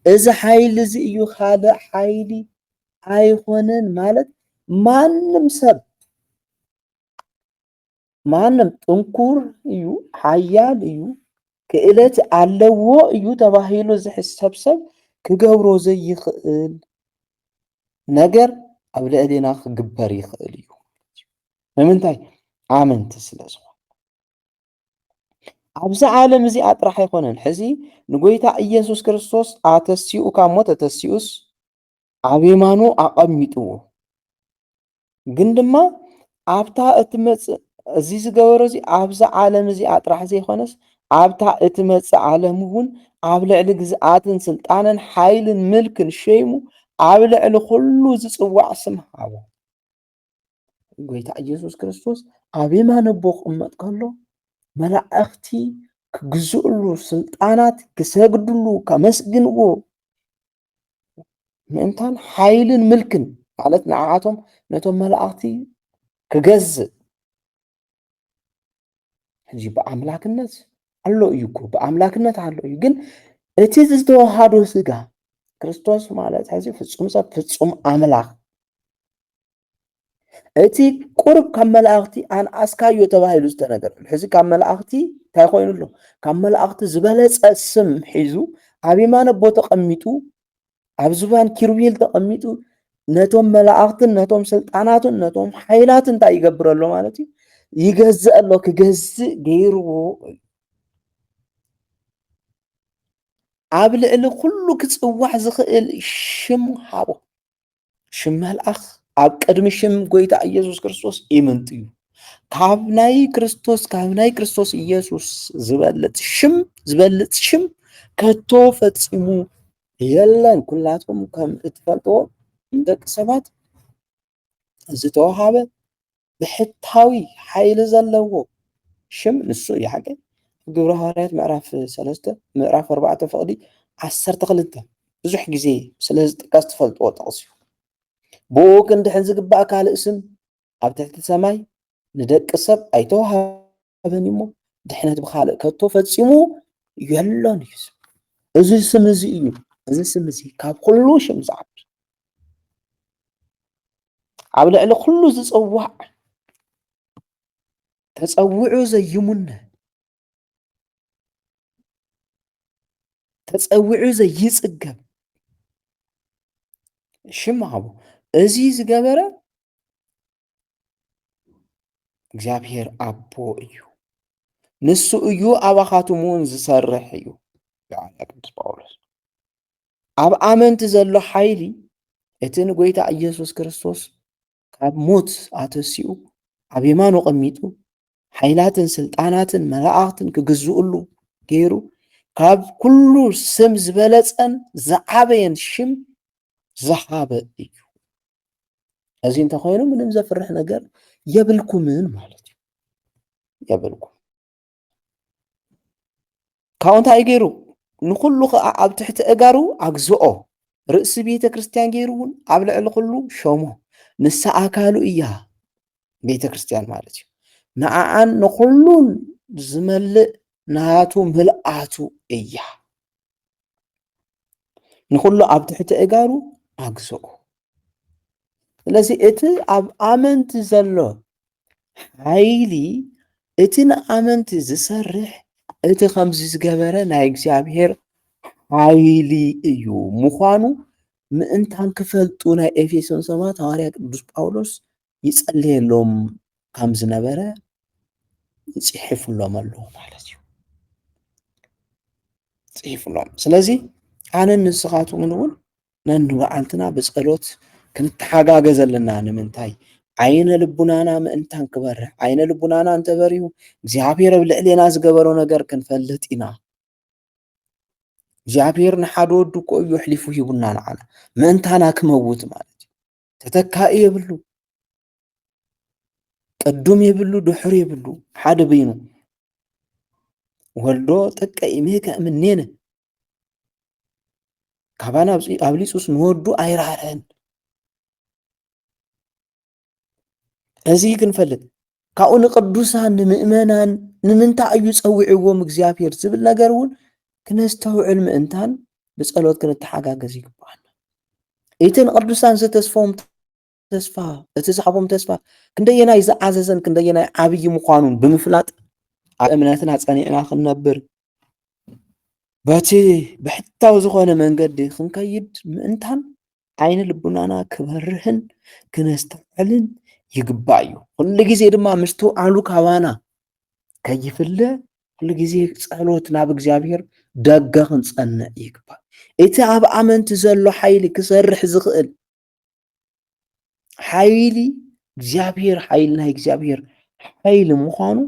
እዚ ሓይሊ እዚ እዩ፣ ካልእ ሓይሊ ኣይኮነን ማለት ማንም ሰብ ማንም ጥንኩር እዩ፣ ሓያል እዩ፣ ክእለት ኣለዎ እዩ ተባሂሉ ዝሕሰብ ሰብ ክገብሮ ዘይኽእል ነገር ኣብ ልዕልና ክግበር ይኽእል እዩ። ንምንታይ? ኣመንቲ ስለ ዝኾኑ። ኣብዚ ዓለም እዚኣ ጥራሕ ኣይኮነን፣ ሕዚ ንጎይታ ኢየሱስ ክርስቶስ ኣተሲኡ ካብ ሞት ተተሲኡስ ኣብ የማኑ ኣቐሚጥዎ፣ ግን ድማ ኣብታ እትመፅእ እዚ ዝገበሮ እዚ ኣብዛ ዓለም እዚኣ ጥራሕ ዘይኮነስ ኣብታ እትመፅእ ዓለም እውን ኣብ ልዕሊ ግዝኣትን ስልጣንን ሓይልን ምልክን ሸይሙ ኣብ ልዕሊ ኩሉ ዝፅዋዕ ስም ሃቦ። ጎይታ ኢየሱስ ክርስቶስ ኣብ የማነ ኣቦ ክቕመጥ ከሎ መላእኽቲ ክግዝእሉ፣ ስልጣናት ክሰግድሉ፣ ከመስግንዎ ምእንታን ሓይልን ምልክን ማለት ንዓዓቶም ነቶም መላእኽቲ ክገዝእ ሕጂ ብኣምላክነት ኣሎ እዩ እኮ ብኣምላክነት ኣሎ እዩ። ግን እቲ ዝተዋሃዶ ስጋ ክርስቶስ ማለት ሕዚ ፍጹም ሰብ ፍጹም ኣምላኽ እቲ ቁርብ ካብ መላእኽቲ ኣንኣስካዮ ተባሂሉ ዝተነገረሉ ሕዚ ካብ መላእኽቲ እንታይ ኮይኑ ኣሎ? ካብ መላእኽቲ ዝበለፀ ስም ሒዙ ኣብ የማነ ኣቦ ተቐሚጡ ኣብ ዝባን ኪሩቤል ተቐሚጡ ነቶም መላእኽትን ነቶም ስልጣናትን ነቶም ሓይላትን እንታይ ይገብር ኣሎ ማለት እዩ? ይገዝእ ኣሎ። ክገዝእ ገይርዎ ኣብ ልዕሊ ኩሉ ክፅዋዕ ዝኽእል ሽም ሃቦ። ሽም መልኣኽ ኣብ ቅድሚ ሽም ጎይታ ኢየሱስ ክርስቶስ ኢምንት እዩ። ካብ ናይ ክርስቶስ ኢየሱስ ዝበልጥ ሽም ከቶ ፈፂሙ የለን። ኩላቶም ከም እትፈልጥዎ ደቂ ሰባት ዝተዋሃበ ብሕታዊ ሓይሊ ዘለዎ ሽም ንሱ እዩ። ሓቂ ግብረ ሐዋርያት ምዕራፍ 3 ምዕራፍ 4 ፍቕዲ 12 ብዙሕ ግዜ ስለ ዝጥቀስ ትፈልጥዎ ጥቕስ እዩ። ብኡ ክንድሕን ዝግባእ ካልእ ስም ኣብ ትሕቲ ሰማይ ንደቂ ሰብ ኣይተዋሃበን እሞ ድሕነት ብካልእ ከቶ ፈፂሙ የሎን እዩ። እዚ ስም እዚ እዩ፣ እዚ ስም እዚ ካብ ኩሉ ሽም ዝዓቢ ኣብ ልዕሊ ኩሉ ዝፅዋዕ ተፀዊዑ ዘይሙነ ተፀዊዑ ዘይፅገብ ሽም ሃቦ። እዚ ዝገበረ እግዚኣብሔር ኣቦ እዩ። ንሱ እዩ ኣባኻትም እውን ዝሰርሕ እዩ በዓል ቅዱስ ጳውሎስ። ኣብ ኣመንቲ ዘሎ ሓይሊ እቲ ንጎይታ ኢየሱስ ክርስቶስ ካብ ሞት ኣተሲኡ ኣብ የማኑ ቐሚጡ ሓይላትን ስልጣናትን መላእኽትን ክግዝኡሉ ገይሩ ካብ ኩሉ ስም ዝበለፀን ዝዓበየን ሽም ዝሃበ እዩ። እዚ እንተኾይኑ ምንም ዘፍርሕ ነገር የብልኩምን ማለት እዩ። የብልኩም ካብኡ እንታይ ገይሩ ንኩሉ ከዓ ኣብ ትሕቲ እጋሩ ኣግዝኦ ርእሲ ቤተ ክርስቲያን ገይሩ እውን ኣብ ልዕሊ ኩሉ ሾሞ። ንሳ ኣካሉ እያ ቤተ ክርስቲያን ማለት እዩ። ንዓዓን ንኩሉን ዝመልእ ናቱ ምልኣቱ እያ። ንኩሉ ኣብ ትሕቲ እጋሩ ኣግዝኦ። ስለዚ እቲ ኣብ ኣመንቲ ዘሎ ሓይሊ እቲ ንኣመንቲ ዝሰርሕ እቲ ከምዚ ዝገበረ ናይ እግዚኣብሔር ሓይሊ እዩ ምዃኑ ምእንታን ክፈልጡ ናይ ኤፌሶን ሰባት ሐዋርያ ቅዱስ ጳውሎስ ይጸልየሎም ከም ዝነበረ ይጽሕፍሎም ኣሎ ማለት እዩ። ጽሕፍሎም ስለዚ ኣነ ንስኻትኩምን እውን ነንባዓልትና ብጸሎት ክንተሓጋገዝ ኣለና። ንምንታይ ዓይነ ልቡናና ምእንታን ክበርህ ዓይነ ልቡናና እንተበሪሁ እግዚኣብሔር ኣብ ልዕልና ዝገበሮ ነገር ክንፈልጥ ኢና። እግዚኣብሔር ንሓደ ወዱ እኮ እዩ ኣሕሊፉ ሂቡና ንዓና ምእንታና ክመውት ማለት እዩ። ተተካኢ የብሉ፣ ቅዱም የብሉ፣ ድሑር የብሉ፣ ሓደ በይኑ ወልዶ ጥቀ ኢሜከ እምኔነ ካባና ኣብሊፁስ ንወዱ ኣይራርሕን። እዚ ክንፈልጥ ካብኡ ንቅዱሳን ንምእመናን ንምንታይ እዩ ፀዊዕዎም እግዚኣብሔር ዝብል ነገር እውን ክነስተውዕል ምእንታን ብጸሎት ክንተሓጋገዝ ይግባአና። እቲ ንቅዱሳን ዝተስፎም ተስፋ እቲ ዝሃቦም ተስፋ ክንደየናይ ዝዓዘዘን ክንደየናይ ዓብይ ምዃኑን ብምፍላጥ ኣብ እምነትና ፀኒዕና ክንነብር በቲ ብሕታዊ ዝኾነ መንገዲ ክንከይድ ምእንታን ዓይነ ልቡናና ክበርህን ክነስተውዕልን ይግባእ እዩ። ኩሉ ግዜ ድማ ምስትውዓሉ ካባና ከይፍለ ኩሉ ግዜ ጸሎት ናብ እግዚኣብሔር ደገ ክንጸንዕ ይግባእ። እቲ ኣብ ኣመንቲ ዘሎ ሓይሊ ክሰርሕ ዝኽእል ሓይሊ እግዚኣብሔር ሓይሊ ናይ እግዚኣብሔር ሓይሊ ምዃኑ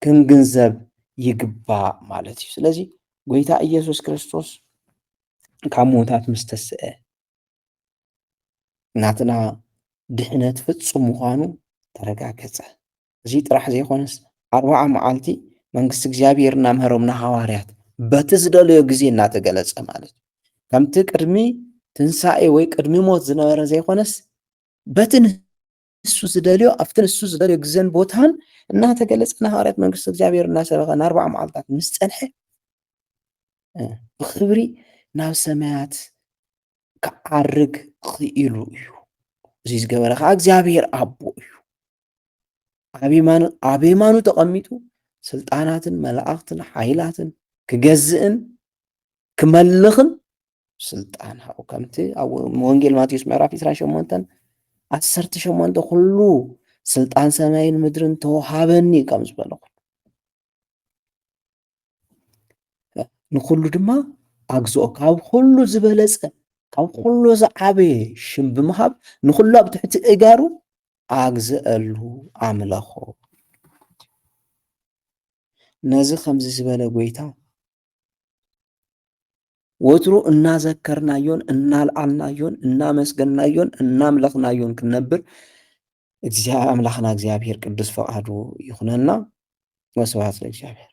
ክንግንዘብ ይግባእ ማለት እዩ። ስለዚ ጎይታ ኢየሱስ ክርስቶስ ካብ ሞታት ምስ ተስአ ናትና ድሕነት ፍጹም ምዃኑ ተረጋገፀ። እዚ ጥራሕ ዘይኮነስ 40 መዓልቲ መንግስቲ እግዚኣብሔር እናምሃሮም ንሃዋርያት በቲ ዝደለዮ ግዜ እናተገለጸ ማለት እዩ። ከምቲ ቅድሚ ትንሳኤ ወይ ቅድሚ ሞት ዝነበረ ዘይኮነስ በቲ ንሱ ዝደልዮ ኣብቲ ንሱ ዝደልዮ ግዜን ቦታን እናተገለጸ ንሃዋርያት መንግስቲ እግዚኣብሔር እናሰበኸ ን40 መዓልትታት ምስ ፀንሐ ብክብሪ ናብ ሰማያት ክዓርግ ክኢሉ እዩ። እዚ ዝገበረ ከዓ እግዚኣብሔር ኣቦ እዩ። ኣብ የማኑ ተቐሚጡ ስልጣናትን መላእኽትን ሓይላትን ክገዝእን ክመልኽን ስልጣን ሃቡ። ከምቲ ኣብ ወንጌል ማቴዎስ ምዕራፍ 28 ኩሉ ስልጣን ሰማይን ምድርን ተወሃበኒ ከም ዝበለኹ ንኩሉ ድማ ኣግዝኦ ካብ ኩሉ ዝበለፀ ካብ ኩሉ ዝዓበየ ሽም ብምሃብ ንኩሉ ኣብ ትሕቲ እጋሩ ኣግዝአሉ ኣምለኾ። ነዚ ከምዚ ዝበለ ጎይታ ወትሩ እናዘከርናዮን እናልዓልናዮን እናመስገናዮን እናምለኽናዮን ክንነብር ኣምላኽና እግዚኣብሔር ቅዱስ ፈቃዱ ይኹነና። ወስብሐት ለእግዚአብሔር።